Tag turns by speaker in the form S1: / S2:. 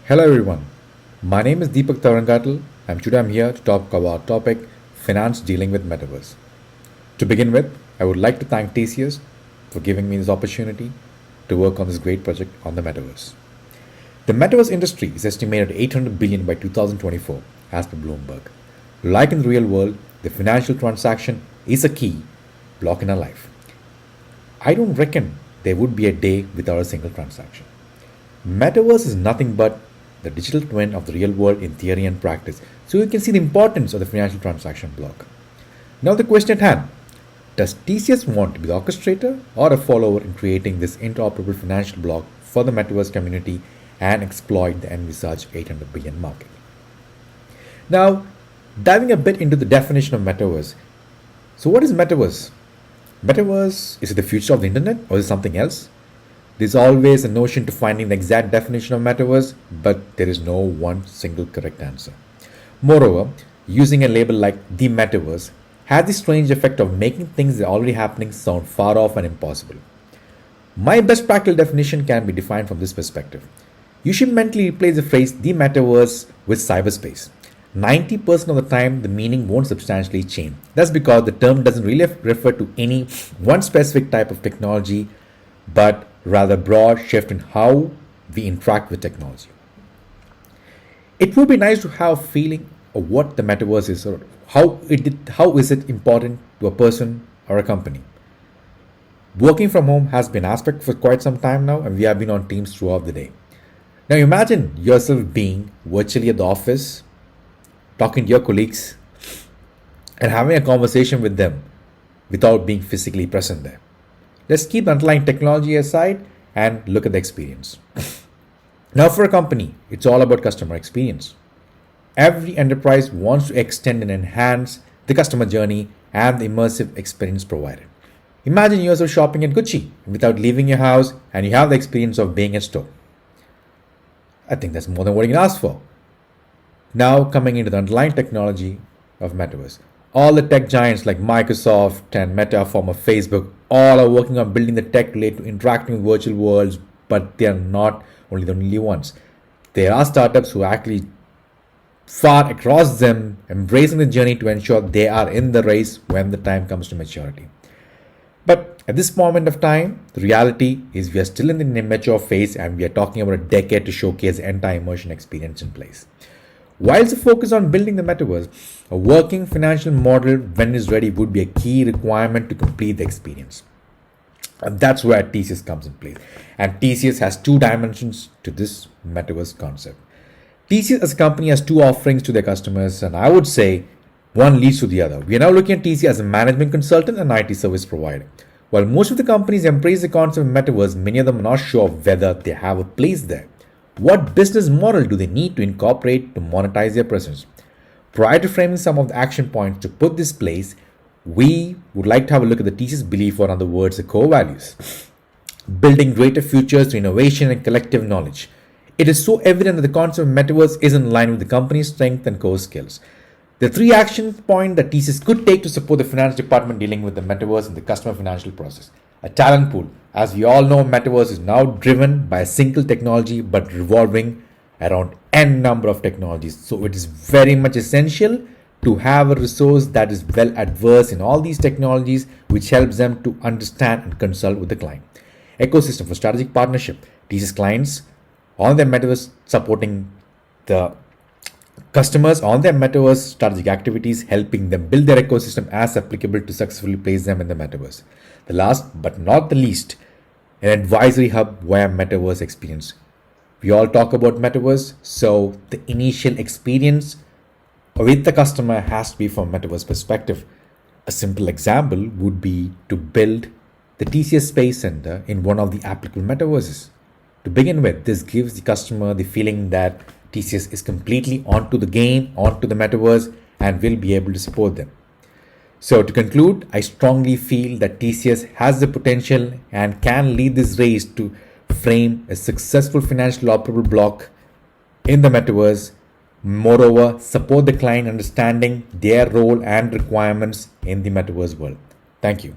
S1: Hello everyone, my name is Deepak Tarangatal and today I'm here to talk about topic finance dealing with Metaverse. To begin with, I would like to thank TCS for giving me this opportunity to work on this great project on the Metaverse. The Metaverse industry is estimated at 800 billion by 2024 as per Bloomberg. Like in the real world, the financial transaction is a key block in our life. I don't reckon there would be a day without a single transaction. Metaverse is nothing but the digital twin of the real world in theory and practice, so you can see the importance of the financial transaction block. Now, the question at hand, does TCS want to be the orchestrator or a follower in creating this interoperable financial block for the Metaverse community and exploit the envisaged 800 billion market? Now, diving a bit into the definition of Metaverse. So, what is Metaverse? Metaverse, is it the future of the internet or is it something else? There's always a notion to finding the exact definition of metaverse, but there is no one single correct answer. Moreover, using a label like the metaverse has the strange effect of making things that are already happening sound far off and impossible. My best practical definition can be defined from this perspective. You should mentally replace the phrase the metaverse with cyberspace. 90% of the time, the meaning won't substantially change. That's because the term doesn't really refer to any one specific type of technology, but rather broad shift in how we interact with technology. It would be nice to have a feeling of what the metaverse is or how is it important to a person or a company. Working from home has been an aspect for quite some time now, and we have been on Teams throughout the day. Now imagine yourself being virtually at the office, talking to your colleagues and having a conversation with them without being physically present there. Let's keep the underlying technology aside and look at the experience. Now, for a company, it's all about customer experience. Every enterprise wants to extend and enhance the customer journey and the immersive experience provided. Imagine yourself shopping at Gucci without leaving your house and you have the experience of being in store. I think that's more than what you can ask for. Now, coming into the underlying technology of Metaverse. All the tech giants like Microsoft and Meta, former Facebook, all are working on building the tech related to interacting with virtual worlds, but they are not only the only ones. There are startups who are actually far across them, embracing the journey to ensure they are in the race when the time comes to maturity. But at this moment of time, the reality is we are still in the immature phase and we are talking about a decade to showcase the entire immersion experience in place. Whilst the focus on building the metaverse, a working financial model when it's ready would be a key requirement to complete the experience. And that's where TCS comes in place. And TCS has two dimensions to this metaverse concept. TCS as a company has two offerings to their customers, and I would say one leads to the other. We are now looking at TCS as a management consultant and IT service provider. While most of the companies embrace the concept of metaverse, many of them are not sure whether they have a place there. What business model do they need to incorporate to monetize their presence? Prior to framing some of the action points to put this place, we would like to have a look at the TCS belief, or in other words, the core values. Building greater futures through innovation and collective knowledge. It is so evident that the concept of metaverse is in line with the company's strength and core skills. The three action points that TCS could take to support the finance department dealing with the metaverse and the customer financial process. A talent pool. As we all know, metaverse is now driven by a single technology but revolving around n number of technologies. So it is very much essential to have a resource that is well adversed in all these technologies, which helps them to understand and consult with the client. Ecosystem for strategic partnership. TCS clients on their metaverse supporting the customers on their metaverse strategic activities, helping them build their ecosystem as applicable to successfully place them in the metaverse. The last but not the least, an advisory hub via metaverse experience. We all talk about metaverse, so the initial experience with the customer has to be from a metaverse perspective. A simple example would be to build the TCS Space Center in one of the applicable metaverses. To begin with, this gives the customer the feeling that TCS is completely onto the game, onto the metaverse, and will be able to support them. So to conclude, I strongly feel that TCS has the potential and can lead this race to frame a successful financial operable block in the metaverse. Moreover, support the client understanding their role and requirements in the metaverse world. Thank you.